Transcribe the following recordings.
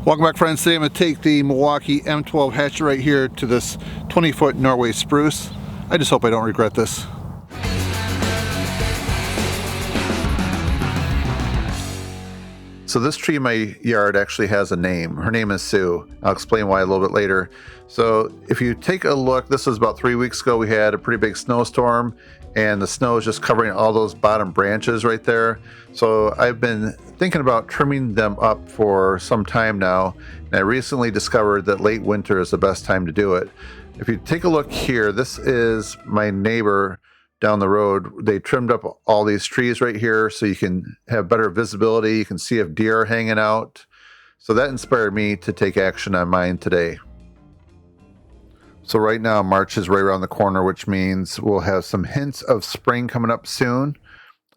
Welcome back, friends. Today I'm going to take the Milwaukee M12 hatchet right here to this 20-foot Norway spruce. I just hope I don't regret this. So this tree in my yard actually has a name. Her name is Sue. I'll explain why a little bit later. So if you take a look, this was about 3 weeks ago. We had a pretty big snowstorm and the snow is just covering all those bottom branches right there. So I've been thinking about trimming them up for some time now. And I recently discovered that late winter is the best time to do it. If you take a look here, this is my neighbor down the road. They trimmed up all these trees right here so you can have better visibility. You can see if deer are hanging out. So that inspired me to take action on mine today. So right now March is right around the corner, which means we'll have some hints of spring coming up soon.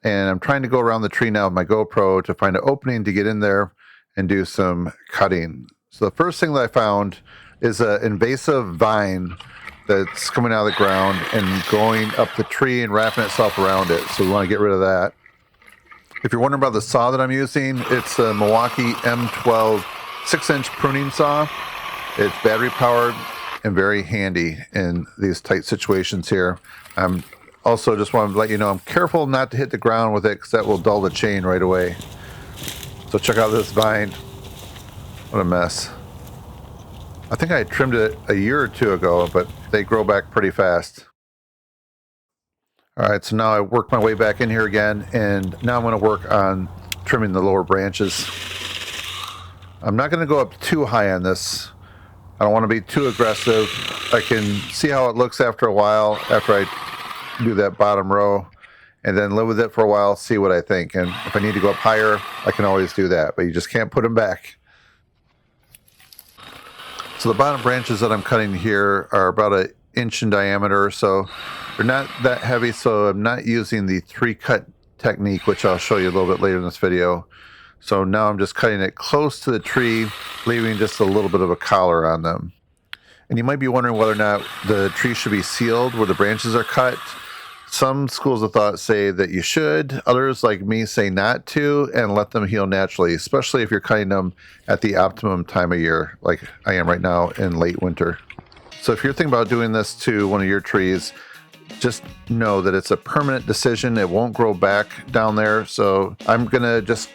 And I'm trying to go around the tree now with my GoPro to find an opening to get in there and do some cutting. So the first thing that I found is an invasive vine that's coming out of the ground and going up the tree and wrapping itself around it. So we want to get rid of that. If you're wondering about the saw that I'm using, it's a Milwaukee M12 6-inch pruning saw. It's battery powered and very handy in these tight situations here. I'm also just want to let you know I'm careful not to hit the ground with it because that will dull the chain right away. So check out this vine. What a mess. I think I trimmed it a year or two ago, but they grow back pretty fast. All right, so now I worked my way back in here again, and now I'm going to work on trimming the lower branches. I'm not going to go up too high on this. I don't want to be too aggressive. I can see how it looks after a while, after I do that bottom row, and then live with it for a while, see what I think. And if I need to go up higher, I can always do that, but you just can't put them back. So the bottom branches that I'm cutting here are about 1 inch in diameter, so they're not that heavy, so I'm not using the 3-cut technique, which I'll show you a little bit later in this video. So now I'm just cutting it close to the tree, leaving just a little bit of a collar on them. And you might be wondering whether or not the tree should be sealed where the branches are cut. Some schools of thought say that you should. Others, like me, say not to and let them heal naturally, especially if you're cutting them at the optimum time of year, like I am right now in late winter. So if you're thinking about doing this to one of your trees, just know that it's a permanent decision. It won't grow back down there. So I'm going to just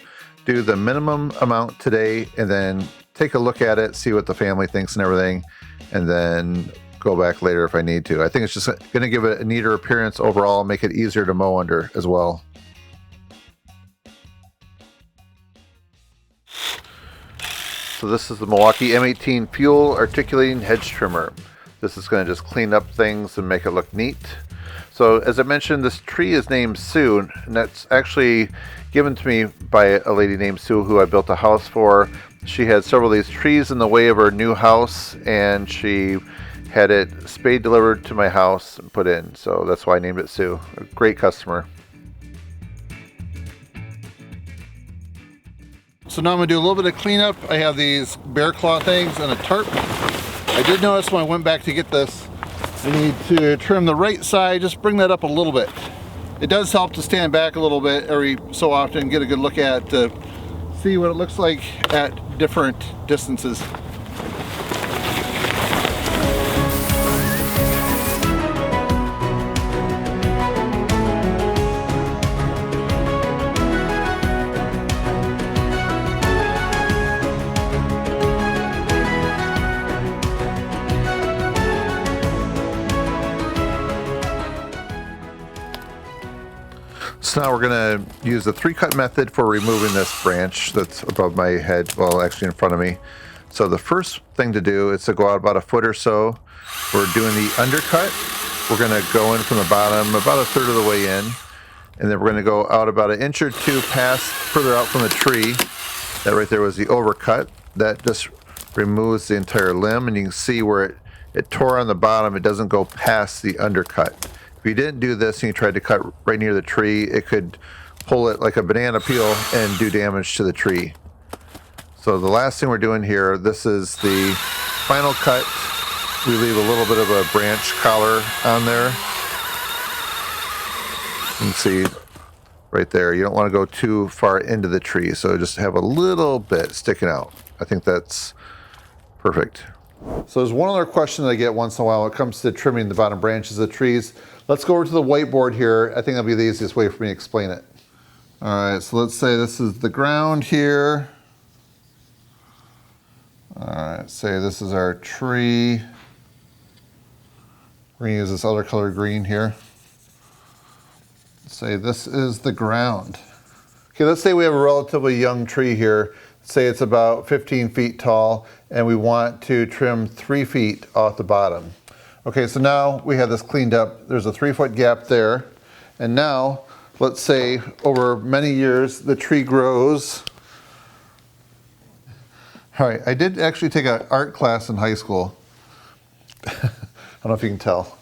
do the minimum amount today and then take a look at it, see what the family thinks and everything, and then go back later if I need to. I think it's just going to give it a neater appearance overall, make it easier to mow under as well. So this is the Milwaukee M18 Fuel Articulating Hedge Trimmer. This is going to just clean up things and make it look neat. So as I mentioned, this tree is named Sue, and that's actually given to me by a lady named Sue who I built a house for. She had several of these trees in the way of her new house, and she had it spade delivered to my house and put in. So that's why I named it Sue. A great customer. So now I'm going to do a little bit of cleanup. I have these bear claw things and a tarp. I did notice when I went back to get this, I need to trim the right side, just bring that up a little bit. It does help to stand back a little bit every so often, get a good look at, see what it looks like at different distances. So now we're going to use the 3-cut method for removing this branch that's above my head, well actually in front of me. So the first thing to do is to go out about 1 foot or so. We're doing the undercut. We're going to go in from the bottom about 1/3 of the way in, and then we're going to go out about 1 inch or 2 past further out from the tree. That right there was the overcut. That just removes the entire limb, and you can see where it tore on the bottom. It doesn't go past the undercut. If you didn't do this and you tried to cut right near the tree, it could pull it like a banana peel and do damage to the tree. So the last thing we're doing here, this is the final cut. We leave a little bit of a branch collar on there. You can see right there, you don't want to go too far into the tree, so just have a little bit sticking out. I think that's perfect. So there's one other question that I get once in a while when it comes to trimming the bottom branches of trees. Let's go over to the whiteboard here. I think that'll be the easiest way for me to explain it. All right, so let's say this is the ground here. All right, say this is our tree. We're gonna use this other color green here. Say this is the ground. Okay, let's say we have a relatively young tree here. Say it's about 15 feet tall, and we want to trim 3 feet off the bottom. Okay, so now we have this cleaned up. There's a 3-foot gap there. And now, let's say over many years, the tree grows. All right, I did actually take an art class in high school. I don't know if you can tell.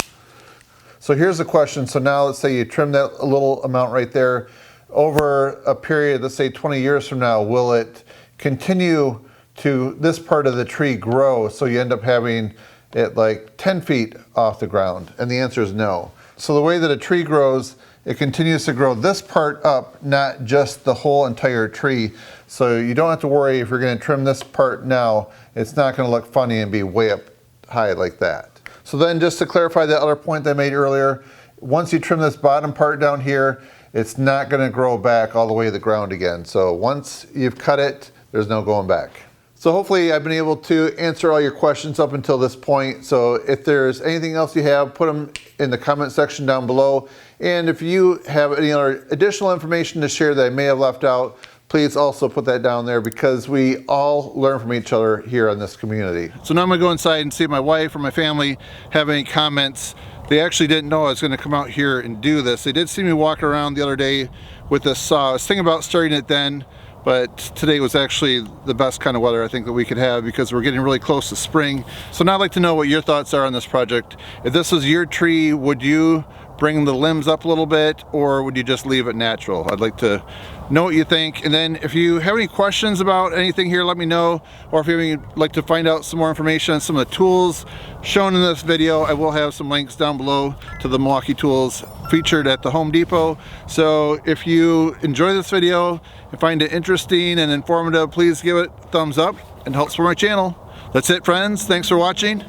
So here's the question. So now let's say you trim that a little amount right there. Over a period, let's say 20 years from now, will it continue to this part of the tree grow so you end up having it like 10 feet off the ground? And the answer is no. So the way that a tree grows, it continues to grow this part up, not just the whole entire tree. So you don't have to worry if you're going to trim this part now, it's not going to look funny and be way up high like that. So then just to clarify that other point that I made earlier, once you trim this bottom part down here, it's not going to grow back all the way to the ground again. So once you've cut it, there's no going back. So hopefully I've been able to answer all your questions up until this point. So if there's anything else you have, put them in the comment section down below. And if you have any other additional information to share that I may have left out, please also put that down there, because we all learn from each other here in this community. So now I'm gonna go inside and see if my wife or my family have any comments. They actually didn't know I was gonna come out here and do this. They did see me walk around the other day with this saw. I was thinking about starting it then, but today was actually the best kind of weather I think that we could have, because we're getting really close to spring. So now I'd like to know what your thoughts are on this project. If this was your tree, would you bring the limbs up a little bit, or would you just leave it natural? I'd like to know what you think. And then if you have any questions about anything here, let me know. Or if you'd like to find out some more information on some of the tools shown in this video, I will have some links down below to the Milwaukee tools featured at the Home Depot. So if you enjoy this video and find it interesting and informative, please give it a thumbs up and help support my channel. That's it, friends. Thanks for watching.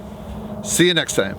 See you next time.